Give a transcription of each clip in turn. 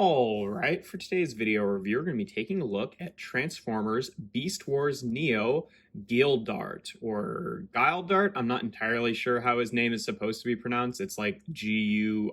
All right, for today's video review, we're going to be taking a look at Transformers Beast Wars Neo Duiledart, or Guiledart. I'm not entirely sure how his name is supposed to be pronounced. It's like Guiledart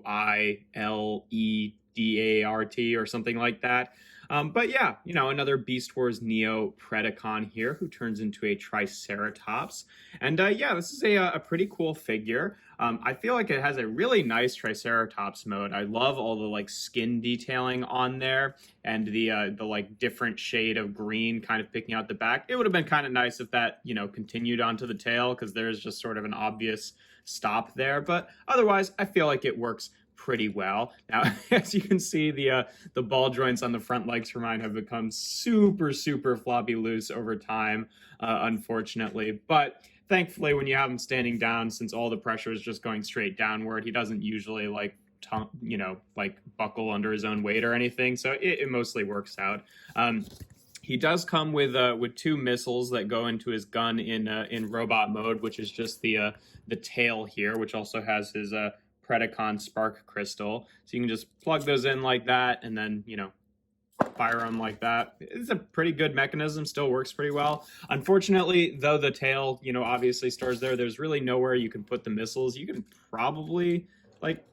or something like that. But yeah, another Beast Wars Neo Predacon here who turns into a Triceratops. And yeah, this is a pretty cool figure. I feel like it has a really nice Triceratops mode. I love all the like skin detailing on there and the like different shade of green kind of picking out the back. It would have been kind of nice if that, continued onto the tail, because there's just sort of an obvious stop there. But otherwise, I feel like it works pretty well. Now, as you can see, the ball joints on the front legs for mine have become super floppy loose over time, unfortunately. But thankfully, when you have him standing down, since all the pressure is just going straight downward, he doesn't usually like buckle under his own weight or anything. So it mostly works out. He does come with two missiles that go into his gun in robot mode, which is just the tail here, which also has his Predacon Spark Crystal. So you can just plug those in like that and then, fire them like that. It's a pretty good mechanism, still works pretty well. Unfortunately, though the tail, obviously stores there, there's really nowhere you can put the missiles. You can probably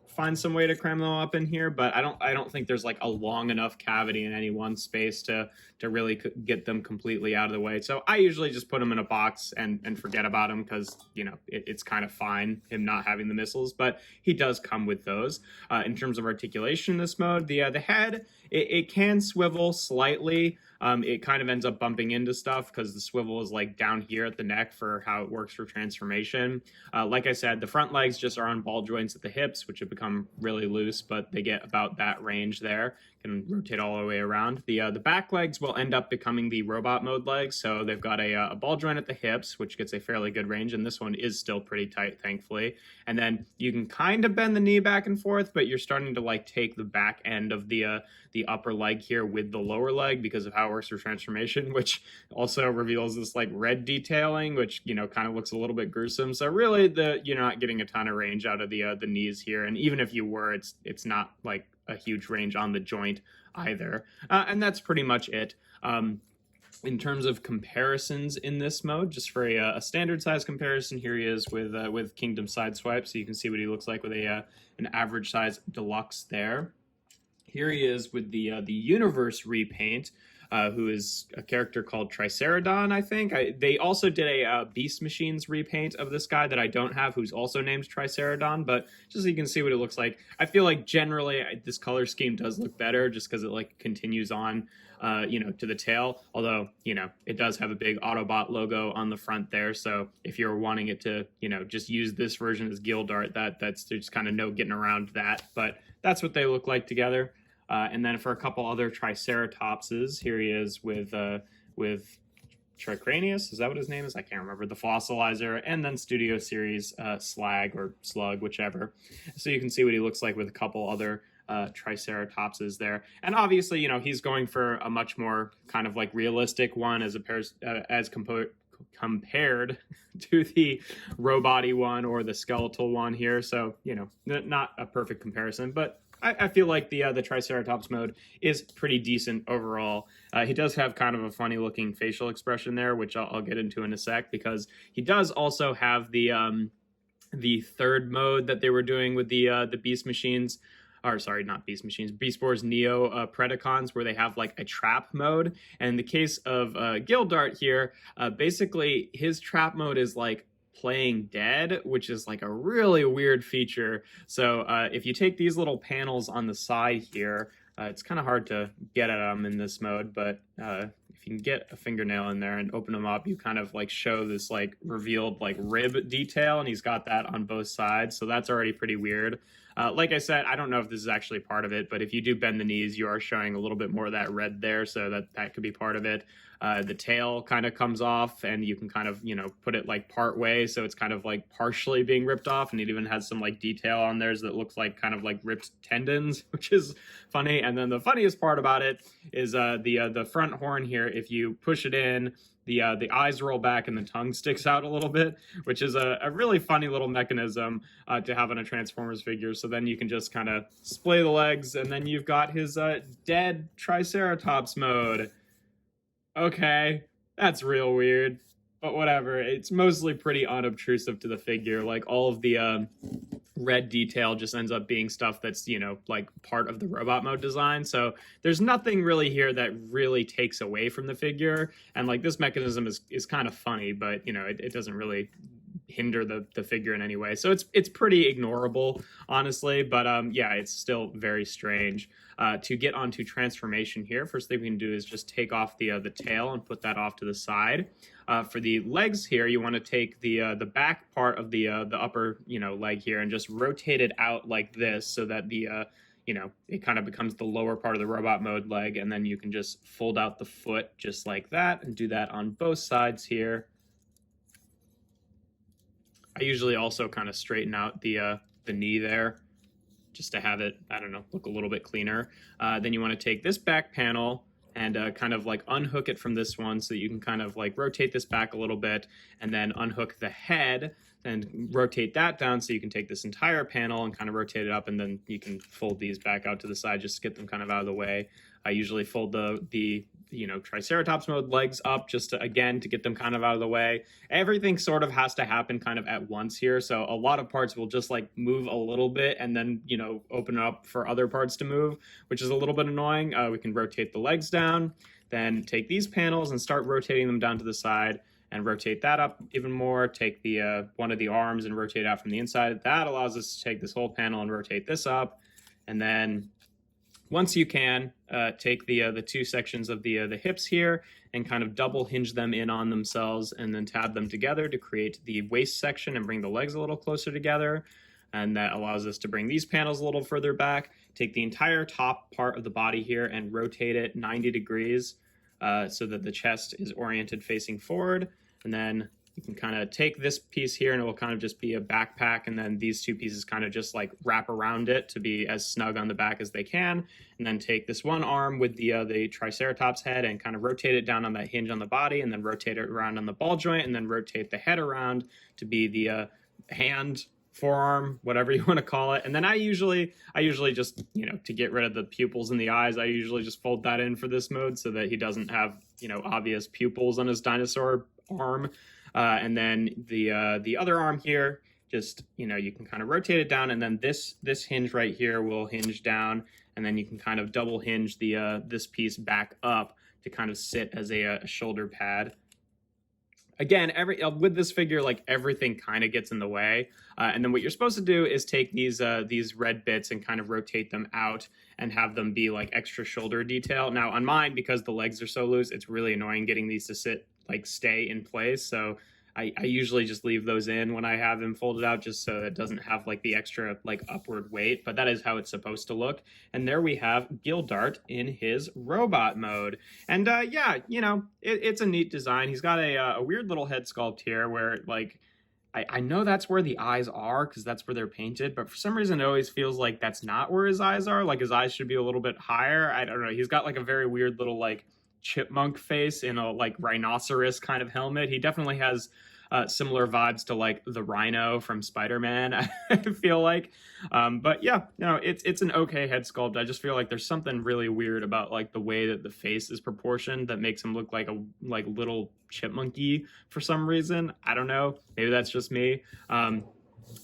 find some way to cram them up in here, but I don't think there's like a long enough cavity in any one space to really get them completely out of the way. So I usually just put them in a box and forget about them, because it's kind of fine him not having the missiles, but he does come with those. In terms of articulation in this mode, the head, it can swivel slightly. It kind of ends up bumping into stuff because the swivel is like down here at the neck for how it works for transformation. Like I said, the front legs just are on ball joints at the hips, which have become really loose, but they get about that range there. Can rotate all the way around. The back legs will end up becoming the robot mode legs, so they've got a ball joint at the hips, which gets a fairly good range, and this one is still pretty tight, thankfully. And then you can kind of bend the knee back and forth, but you're starting to take the back end of the upper leg here with the lower leg because of how it works for transformation, which also reveals this red detailing, which kind of looks a little bit gruesome. So really, you're not getting a ton of range out of the knees here, and even if you were, it's not like a huge range on the joint either. And that's pretty much it. In terms of comparisons in this mode, just for a standard size comparison, here he is with Kingdom Sideswipe, so you can see what he looks like with an average size deluxe there. Here he is with the Universe repaint, who is a character called Triceratops, I think. They also did a Beast Machines repaint of this guy that I don't have, who's also named Triceratops, but just so you can see what it looks like. I feel like generally this color scheme does look better just because it continues on, to the tail, although, it does have a big Autobot logo on the front there, so if you're wanting it to, just use this version as Guiledart, that's just kind of no getting around that, but that's what they look like together. And then for a couple other Triceratopses, here he is with Tricranius, is that what his name is? I can't remember. The Fossilizer, and then Studio Series Slag or Slug, whichever. So you can see what he looks like with a couple other Triceratopses there. And obviously, he's going for a much more kind of realistic one compared to the robot-y one or the skeletal one here. So, not a perfect comparison, but I feel like the Triceratops mode is pretty decent overall. He does have kind of a funny looking facial expression there, which I'll get into in a sec, because he does also have the third mode that they were doing with the Beast Machines. Or sorry, not Beast Machines, Beast Wars Neo Predacons, where they have a trap mode. And in the case of Guiledart here, basically his trap mode is playing dead, which is a really weird feature. So if you take these little panels on the side here, it's kind of hard to get at them in this mode, but if you can get a fingernail in there and open them up, you kind of show this revealed rib detail, and he's got that on both sides, so that's already pretty weird. Like I said, I don't know if this is actually part of it, but if you do bend the knees, you are showing a little bit more of that red there, so that could be part of it. The tail kind of comes off, and you can kind of, put it part way, so it's kind of partially being ripped off, and it even has some detail on theirs that looks kind of ripped tendons, which is funny. And then the funniest part about it is the front horn here. If you push it in, the eyes roll back and the tongue sticks out a little bit, which is a really funny little mechanism to have on a Transformers figure. So then you can just kind of splay the legs, and then you've got his dead Triceratops mode. Okay, that's real weird, but whatever. It's mostly pretty unobtrusive to the figure. Like, all of the red detail just ends up being stuff that's, you know, like part of the robot mode design. So there's nothing really here that really takes away from the figure. And like, this mechanism is kind of funny, but you know, it doesn't really hinder the figure in any way. So it's pretty ignorable, honestly, but yeah, it's still very strange. To get onto transformation here, first thing we can do is just take off the tail and put that off to the side. For the legs here, you want to take the back part of the upper, you know, leg here and just rotate it out like this, so that the you know, it kind of becomes the lower part of the robot mode leg, and then you can just fold out the foot just like that, and do that on both sides here. I usually also kind of straighten out the knee there, just to have it, I don't know, look a little bit cleaner. Then you want to take this back panel and kind of like unhook it from this one, so you can kind of like rotate this back a little bit, and then unhook the head and rotate that down, so you can take this entire panel and kind of rotate it up, and then you can fold these back out to the side just to get them kind of out of the way. I usually fold the you know, Triceratops mode legs up just to, again, to get them kind of out of the way. Everything sort of has to happen kind of at once here, so a lot of parts will just like move a little bit and then, you know, open up for other parts to move, which is a little bit annoying. We can rotate the legs down, then take these panels and start rotating them down to the side, and rotate that up even more. Take the one of the arms and rotate out from the inside. That allows us to take this whole panel and rotate this up, and then once you can, take the two sections of the hips here and kind of double hinge them in on themselves, and then tab them together to create the waist section and bring the legs a little closer together. And that allows us to bring these panels a little further back. Take the entire top part of the body here and rotate it 90 degrees so that the chest is oriented facing forward. And then you can kind of take this piece here and it will kind of just be a backpack, and then these two pieces kind of just like wrap around it to be as snug on the back as they can. And then take this one arm with the Triceratops head and kind of rotate it down on that hinge on the body, and then rotate it around on the ball joint, and then rotate the head around to be the hand, forearm, whatever you want to call it. And then I usually just, you know, to get rid of the pupils in the eyes, I usually just fold that in for this mode so that he doesn't have, you know, obvious pupils on his dinosaur arm. And then the other arm here, just, you know, you can kind of rotate it down, and then this hinge right here will hinge down, and then you can kind of double hinge the this piece back up to kind of sit as a shoulder pad. Again, with this figure, like, everything kind of gets in the way. And then what you're supposed to do is take these red bits and kind of rotate them out and have them be like extra shoulder detail. Now on mine, because the legs are so loose, it's really annoying getting these to stay in place. So I usually just leave those in when I have them folded out, just so it doesn't have like the extra like upward weight, but that is how it's supposed to look. And there we have GUILEDART in his robot mode. And yeah, you know, it's a neat design. He's got a weird little head sculpt here where, like, I know that's where the eyes are because that's where they're painted, but for some reason it always feels like that's not where his eyes are. Like, his eyes should be a little bit higher. I don't know. He's got like a very weird little like chipmunk face in a like rhinoceros kind of helmet. He definitely has similar vibes to like the Rhino from Spider-Man, I feel like. But yeah, no, it's an okay head sculpt. I just feel like there's something really weird about like the way that the face is proportioned that makes him look like a little chipmunky for some reason. I don't know. Maybe that's just me.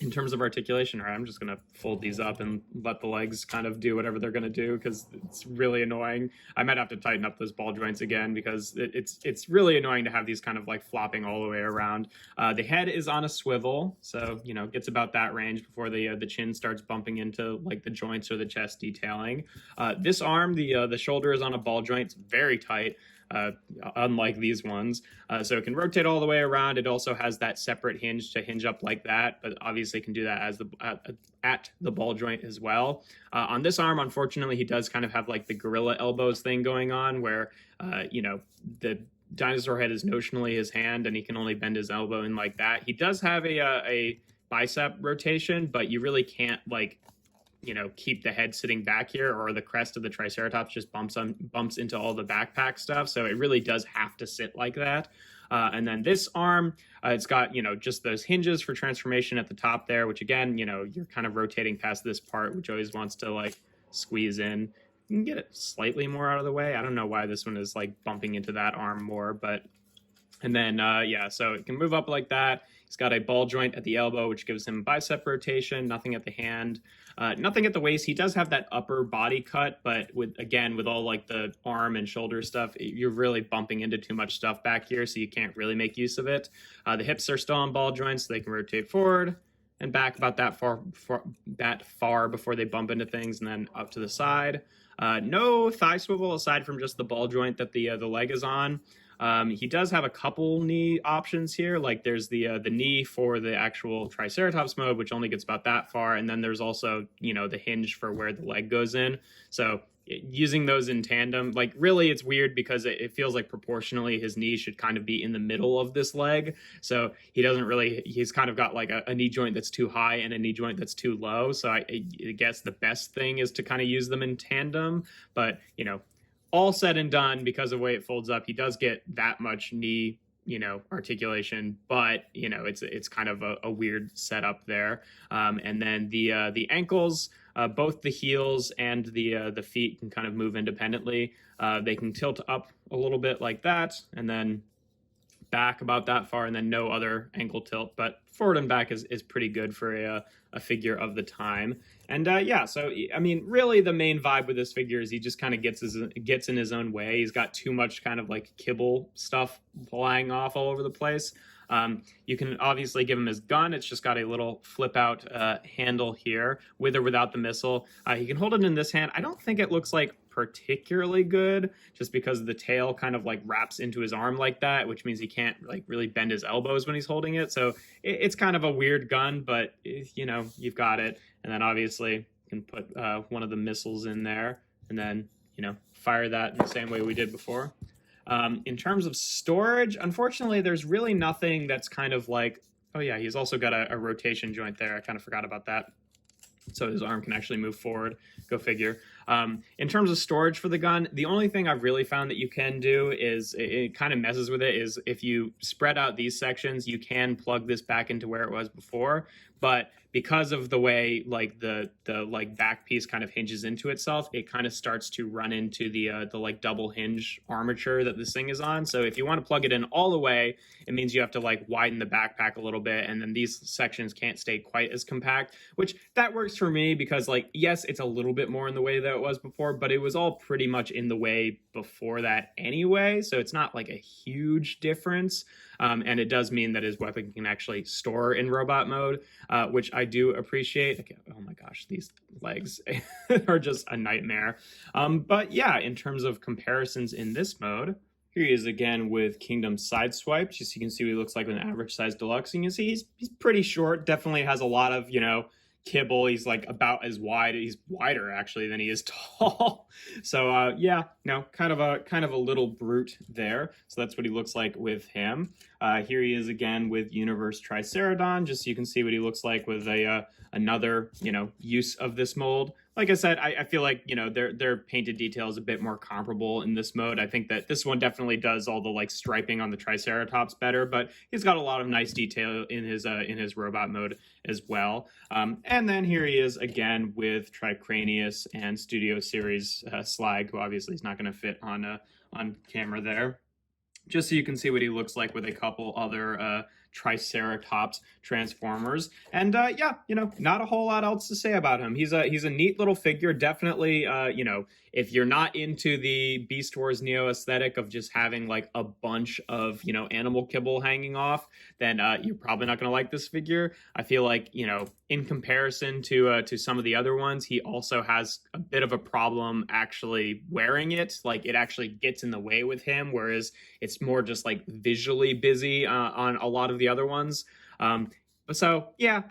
In terms of articulation, I'm just going to fold these up and let the legs kind of do whatever they're going to do because it's really annoying. I might have to tighten up those ball joints again because it's really annoying to have these kind of like flopping all the way around. The head is on a swivel, so, you know, gets about that range before the chin starts bumping into like the joints or the chest detailing. This arm, the shoulder is on a ball joint. It's very tight. Unlike these ones. So it can rotate all the way around. It also has that separate hinge to hinge up like that, but obviously can do that as at the ball joint as well. On this arm, unfortunately, he does kind of have like the gorilla elbows thing going on where, you know, the dinosaur head is notionally his hand and he can only bend his elbow in like that. He does have a bicep rotation, but you really can't like keep the head sitting back here, or the crest of the Triceratops just bumps into all the backpack stuff. So it really does have to sit like that. And then this arm, it's got, just those hinges for transformation at the top there, which again, you're kind of rotating past this part, which always wants to like squeeze in. You can get it slightly more out of the way. I don't know why this one is like bumping into that arm more, but, and then, yeah, so it can move up like that. He's got a ball joint at the elbow, which gives him bicep rotation, nothing at the hand, nothing at the waist. He does have that upper body cut, but with all like the arm and shoulder stuff, you're really bumping into too much stuff back here, so you can't really make use of it. The hips are still on ball joints, so they can rotate forward and back about that far before they bump into things, and then up to the side. No thigh swivel aside from just the ball joint that the leg is on. He does have a couple knee options here, like there's the knee for the actual Triceratops mode, which only gets about that far, and then there's also, the hinge for where the leg goes in. So using those in tandem, like really it's weird because it feels like proportionally his knee should kind of be in the middle of this leg. So he's kind of got like a knee joint that's too high and a knee joint that's too low. So I guess the best thing is to kind of use them in tandem, but all said and done, because of the way it folds up, he does get that much knee, articulation, but it's kind of a weird setup there. And then the ankles, both the heels and the feet can kind of move independently. They can tilt up a little bit like that, and then back about that far, and then no other ankle tilt, but forward and back is pretty good for a figure of the time. And yeah, so I mean, really the main vibe with this figure is he just kind of gets in his own way. He's got too much kind of like kibble stuff flying off all over the place. You can obviously give him his gun. It's just got a little flip out handle here, with or without the missile. He can hold it in this hand. I don't think it looks like particularly good, just because the tail kind of like wraps into his arm like that, which means he can't like really bend his elbows when he's holding it. So it's kind of a weird gun, but you've got it. And then obviously you can put one of the missiles in there, and then fire that in the same way we did before. In terms of storage, unfortunately, there's really nothing that's kind of like, oh yeah, he's also got a rotation joint there. I kind of forgot about that. So his arm can actually move forward, go figure. In terms of storage for the gun, the only thing I've really found that you can do is, it kind of messes with it, is if you spread out these sections, you can plug this back into where it was before. But because of the way like the like back piece kind of hinges into itself, it kind of starts to run into the like double hinge armature that this thing is on. So if you want to plug it in all the way, it means you have to like widen the backpack a little bit, and then these sections can't stay quite as compact, which that works for me because, like, yes, it's a little bit more in the way that it was before, but it was all pretty much in the way before that anyway, so it's not like a huge difference. And it does mean that his weapon can actually store in robot mode, which I do appreciate. Okay, oh my gosh, these legs are just a nightmare. But yeah, in terms of comparisons in this mode, here he is again with Kingdom Sideswipe. Just so you can see what he looks like with an average size deluxe. And you can see he's pretty short, definitely has a lot of, kibble. He's like about as wide. He's wider actually than he is tall. So yeah, kind of a little brute there. So that's what he looks like with him. Here he is again with Universe Triceratodon, just so you can see what he looks like with another use of this mold. Like I said, I feel like their painted detail is a bit more comparable in this mode. I think that this one definitely does all the like striping on the Triceratops better, but he's got a lot of nice detail in his robot mode as well. And then here he is again with Tricranius and Studio Series Slag, who obviously is not going to fit on camera there. Just so you can see what he looks like with a couple other Triceratops transformers. And yeah, not a whole lot else to say about him. He's a neat little figure. Definitely, if you're not into the Beast Wars Neo aesthetic of just having like a bunch of, animal kibble hanging off, then you're probably not going to like this figure. I feel like, in comparison to some of the other ones, he also has a bit of a problem actually wearing it. Like, it actually gets in the way with him, whereas it's more just like visually busy on a lot of the other ones. So yeah,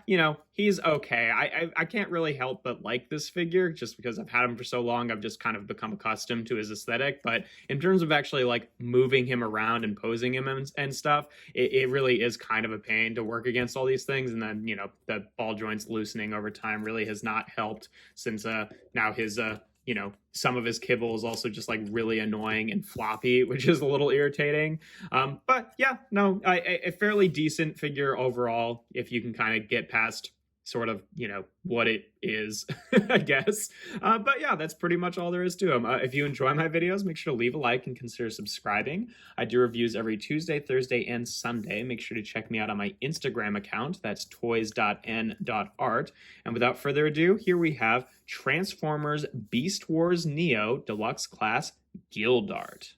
he's okay. I can't really help but like this figure just because I've had him for so long. I've just kind of become accustomed to his aesthetic. But in terms of actually like moving him around and posing him and stuff, it really is kind of a pain to work against all these things. And then the ball joints loosening over time really has not helped since now his some of his kibble is also just like really annoying and floppy, which is a little irritating. But yeah, no, a fairly decent figure overall if you can kind of get past sort of, what it is, I guess. But yeah, that's pretty much all there is to him. If you enjoy my videos, make sure to leave a like and consider subscribing. I do reviews every Tuesday, Thursday, and Sunday. Make sure to check me out on my Instagram account. That's toys.n.art. And without further ado, here we have Transformers Beast Wars Neo Deluxe Class GUILEDART.